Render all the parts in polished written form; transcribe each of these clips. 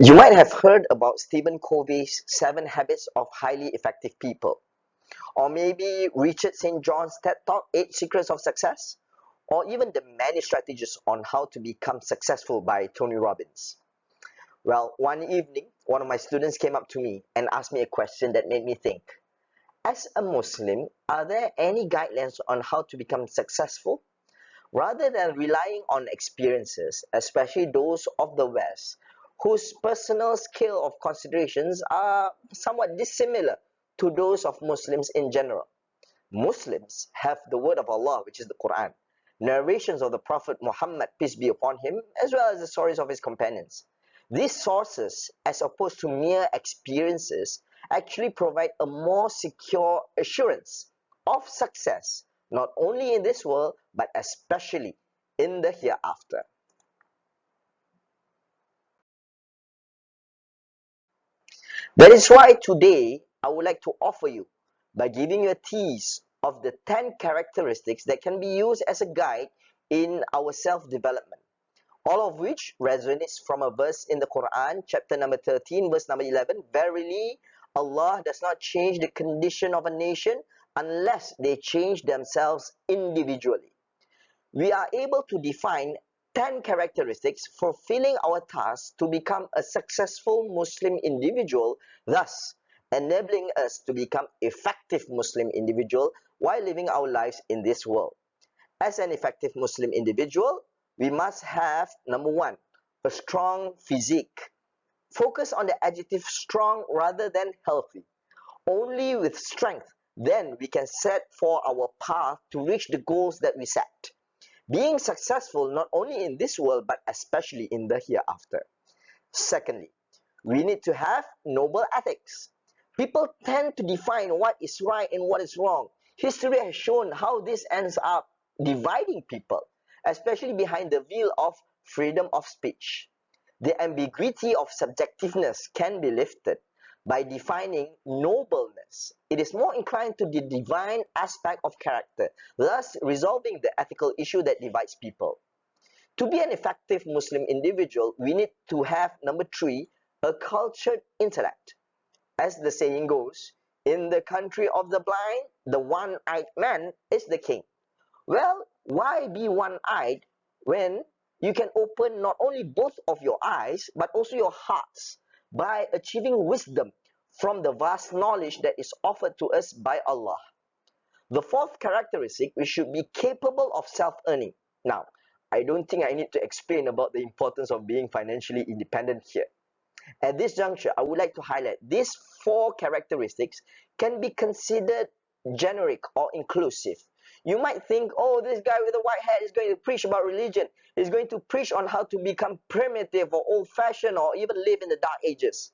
You might have heard about Stephen Covey's 7 Habits of Highly Effective People, or maybe Richard St. John's TED Talk, 8 Secrets of Success, or even the many strategies on how to become successful by Tony Robbins. Well, one evening, one of my students came up to me and asked me a question that made me think. As a Muslim, are there any guidelines on how to become successful? Rather than relying on experiences, especially those of the West, whose personal scale of considerations are somewhat dissimilar to those of Muslims in general. Muslims have the word of Allah, which is the Quran, narrations of the Prophet Muhammad, peace be upon him, as well as the stories of his companions. These sources, as opposed to mere experiences, actually provide a more secure assurance of success, not only in this world, but especially in the hereafter. That is why today I would like to offer you, by giving you a tease of the 10 characteristics that can be used as a guide in our self-development, all of which resonates from a verse in the Quran, chapter number 13, verse number 11. Verily, Allah does not change the condition of a nation unless they change themselves individually. We are able to define 10 characteristics fulfilling our task to become a successful Muslim individual, thus enabling us to become effective Muslim individual while living our lives in this world. As an effective Muslim individual, we must have, number one, a strong physique. Focus on the adjective strong rather than healthy. Only with strength, then we can set for our path to reach the goals that we set, being successful not only in this world but especially in the hereafter. Secondly, we need to have noble ethics. People tend to define what is right and what is wrong. History has shown how this ends up dividing people, especially behind the veil of freedom of speech. The ambiguity of subjectiveness can be lifted by defining nobleness. It is more inclined to the divine aspect of character, thus resolving the ethical issue that divides people. To be an effective Muslim individual, we need to have, number three, a cultured intellect. As the saying goes, in the country of the blind, the one-eyed man is the king. Well, why be one-eyed when you can open not only both of your eyes, but also your hearts by achieving wisdom from the vast knowledge that is offered to us by Allah? The fourth characteristic, we should be capable of self-earning. Now, I don't think I need to explain about the importance of being financially independent here. At this juncture, I would like to highlight these 4 characteristics can be considered generic or inclusive. You might think, oh, this guy with a white hat is going to preach about religion. He's going to preach on how to become primitive or old-fashioned or even live in the dark ages.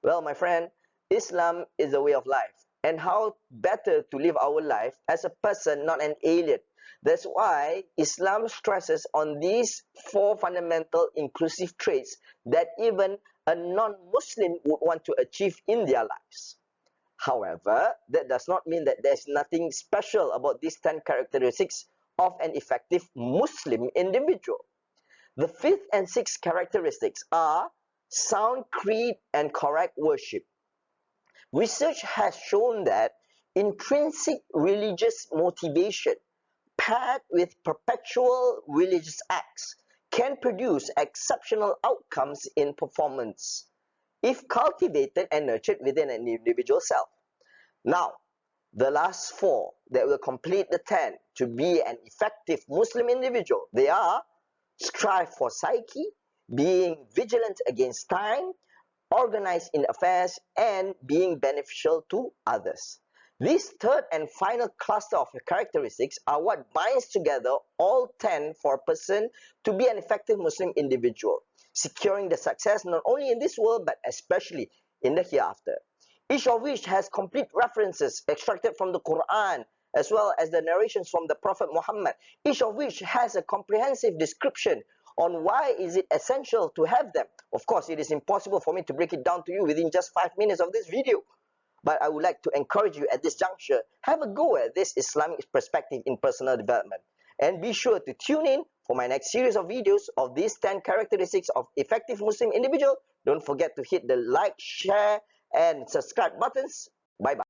Well, my friend, Islam is a way of life. And how better to live our life as a person, not an alien. That's why Islam stresses on these 4 fundamental inclusive traits that even a non-Muslim would want to achieve in their lives. However, that does not mean that there's nothing special about these 10 characteristics of an effective Muslim individual. The 5th and 6th characteristics are sound creed and correct worship. Research has shown that intrinsic religious motivation paired with perpetual religious acts can produce exceptional outcomes in performance if cultivated and nurtured within an individual self. Now, the last 4 that will complete the 10 to be an effective Muslim individual, they are strive for psyche, being vigilant against time, organized in affairs, and being beneficial to others. This third and final cluster of characteristics are what binds together all 10 for a person to be an effective Muslim individual, securing the success not only in this world but especially in the hereafter. Each of which has complete references extracted from the Quran as well as the narrations from the Prophet Muhammad, each of which has a comprehensive description on why is it essential to have them. Of course, it is impossible for me to break it down to you within just 5 minutes of this video. But I would like to encourage you at this juncture, have a go at this Islamic perspective in personal development. And be sure to tune in for my next series of videos of these 10 characteristics of effective Muslim individual Don't forget to hit the like, share, and subscribe buttons. Bye bye.